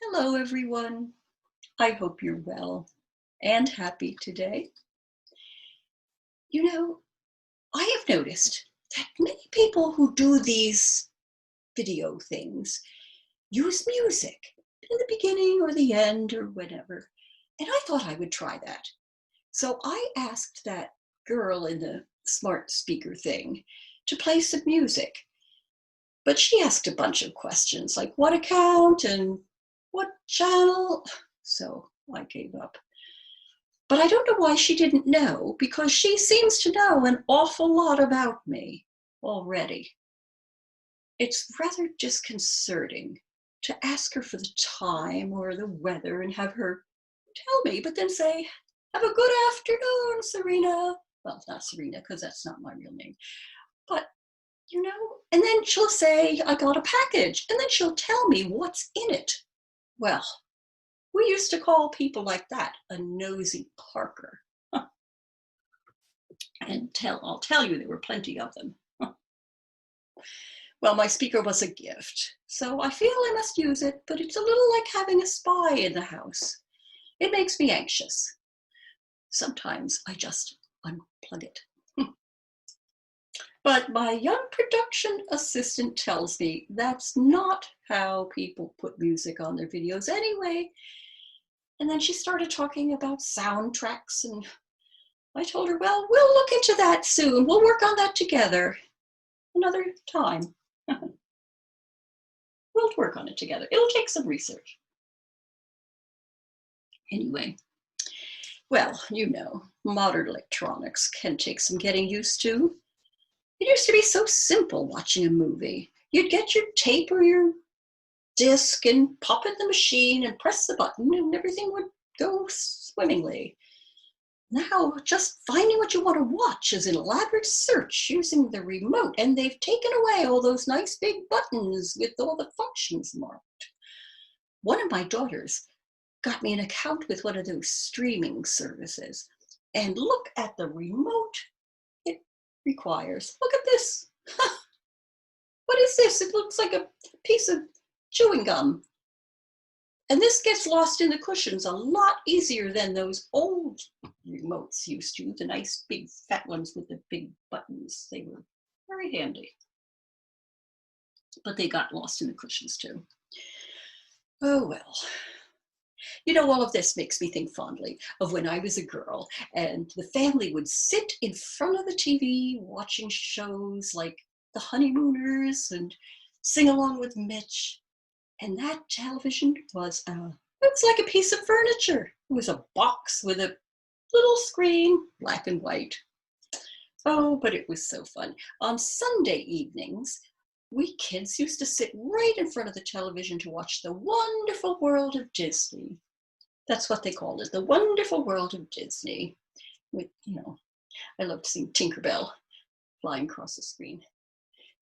Hello, everyone. I hope you're well and happy today. You know, I have noticed that many people who do these video things use music in the beginning or the end or whenever. And I thought I would try that. So I asked that girl in the smart speaker thing to play some music. But she asked a bunch of questions like what account and what channel. So I gave up. But I don't know why she didn't know, because she seems to know an awful lot about me already. It's rather disconcerting to ask her for the time or the weather and have her tell me, but then say, "Have a good afternoon, Serena." Well, not Serena, because that's not my real name. But, and then she'll say, "I got a package," and then she'll tell me what's in it. Well, we used to call people like that a nosy Parker. And I'll tell you, there were plenty of them. Well, my speaker was a gift, so I feel I must use it, but it's a little like having a spy in the house. It makes me anxious. Sometimes I just unplug it. But my young production assistant tells me that's not how people put music on their videos anyway. And then she started talking about soundtracks, and I told her, well, we'll look into that soon. We'll work on that together another time. We'll work on it together. It'll take some research. Anyway, well, modern electronics can take some getting used to. It used to be so simple watching a movie. You'd get your tape or your disc and pop it in the machine and press the button and everything would go swimmingly. Now, just finding what you want to watch is an elaborate search using the remote, and they've taken away all those nice big buttons with all the functions marked. One of my daughters got me an account with one of those streaming services, and look at the remote it requires. Look at this. What is this? It looks like a piece of chewing gum. And this gets lost in the cushions a lot easier than those old remotes used to, the nice big fat ones with the big buttons. They were very handy. But they got lost in the cushions too. Oh well. All of this makes me think fondly of when I was a girl and the family would sit in front of the TV watching shows like The Honeymooners and Sing Along with Mitch. And that television was like a piece of furniture. It was a box with a little screen, black and white. Oh, but it was so fun. On Sunday evenings, we kids used to sit right in front of the television to watch The Wonderful World of Disney. That's what they called it, The Wonderful World of Disney. With, I loved seeing Tinkerbell flying across the screen.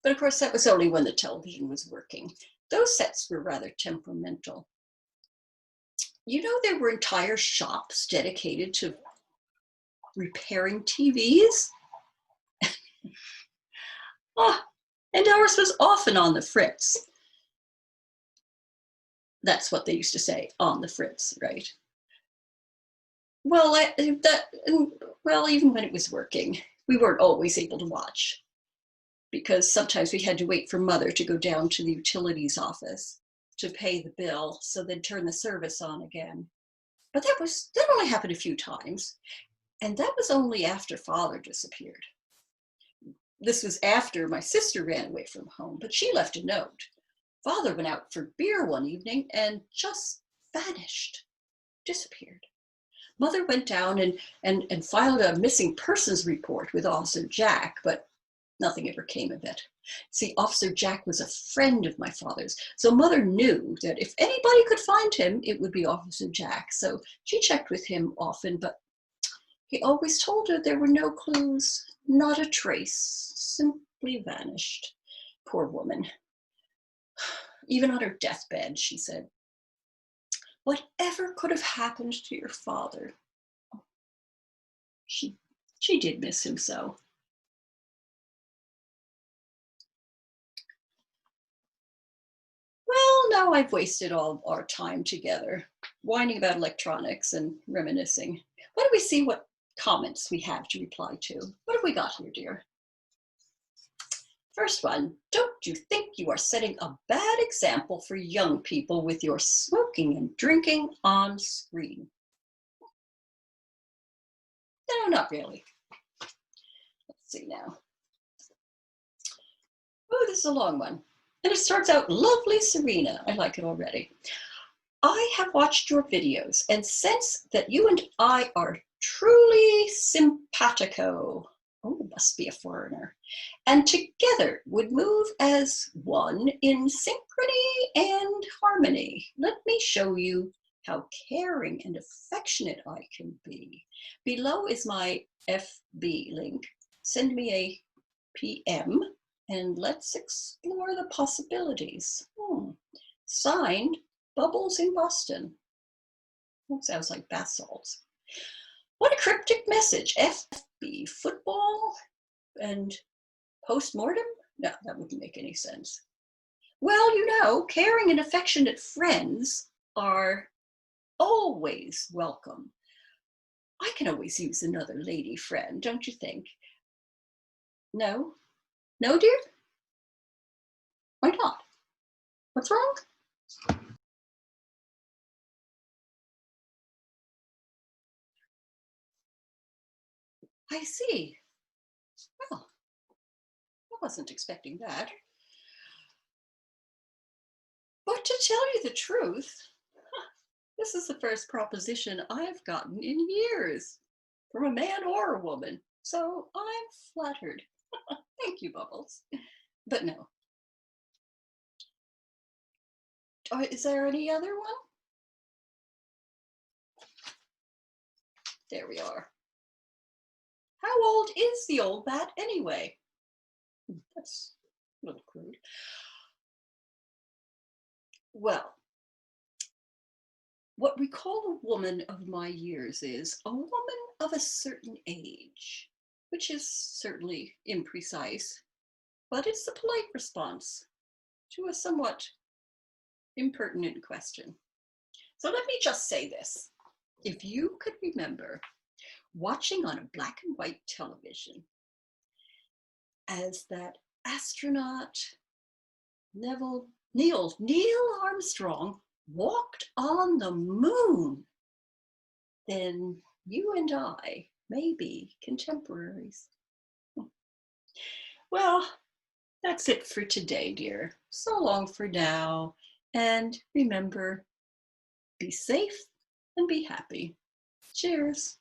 But of course, that was only when the television was working. Those sets were rather temperamental. There were entire shops dedicated to repairing TVs. And ours was often on the fritz. That's what they used to say, on the fritz, right? Well, even when it was working, we weren't always able to watch, because sometimes we had to wait for Mother to go down to the utilities office to pay the bill, so they'd turn the service on again. But that only happened a few times, and that was only after Father disappeared. This was after my sister ran away from home, but she left a note. Father went out for beer one evening and just vanished, disappeared. Mother went down and filed a missing persons report with Officer Jack, but nothing ever came of it. See, Officer Jack was a friend of my father's, so Mother knew that if anybody could find him, it would be Officer Jack. So she checked with him often, but he always told her there were no clues, not a trace, simply vanished. Poor woman. Even on her deathbed, she said, "Whatever could have happened to your father?" She did miss him so. Well, now I've wasted all our time together, whining about electronics and reminiscing. Why don't we see what comments we have to reply to? What have we got here, dear? First one, don't you think you are setting a bad example for young people with your smoking and drinking on screen? No, not really. Let's see now. Oh, this is a long one. And it starts out, lovely Serena. I like it already. I have watched your videos and sense that you and I are truly simpatico. Oh, must be a foreigner. And together would move as one in synchrony and harmony. Let me show you how caring and affectionate I can be. Below is my FB link. Send me a PM and let's explore the possibilities. Signed, Bubbles in Boston. That sounds like bath salts. What a cryptic message. FB, football and post-mortem? No, that wouldn't make any sense. Well, you know, caring and affectionate friends are always welcome. I can always use another lady friend, don't you think? No? No, dear? Why not? What's wrong? I see. Well, I wasn't expecting that. But to tell you the truth, this is the first proposition I've gotten in years from a man or a woman. So I'm flattered. Thank you, Bubbles. But no. Is there any other one? There we are. How old is the old bat anyway? That's a little crude. Well, what we call a woman of my years is a woman of a certain age, which is certainly imprecise, but it's a polite response to a somewhat impertinent question. So let me just say this. If you could remember watching on a black and white television as that astronaut Neil Armstrong walked on the moon, then you and I may be contemporaries. Well, that's it for today, dear. So long for now. And remember, be safe and be happy. Cheers.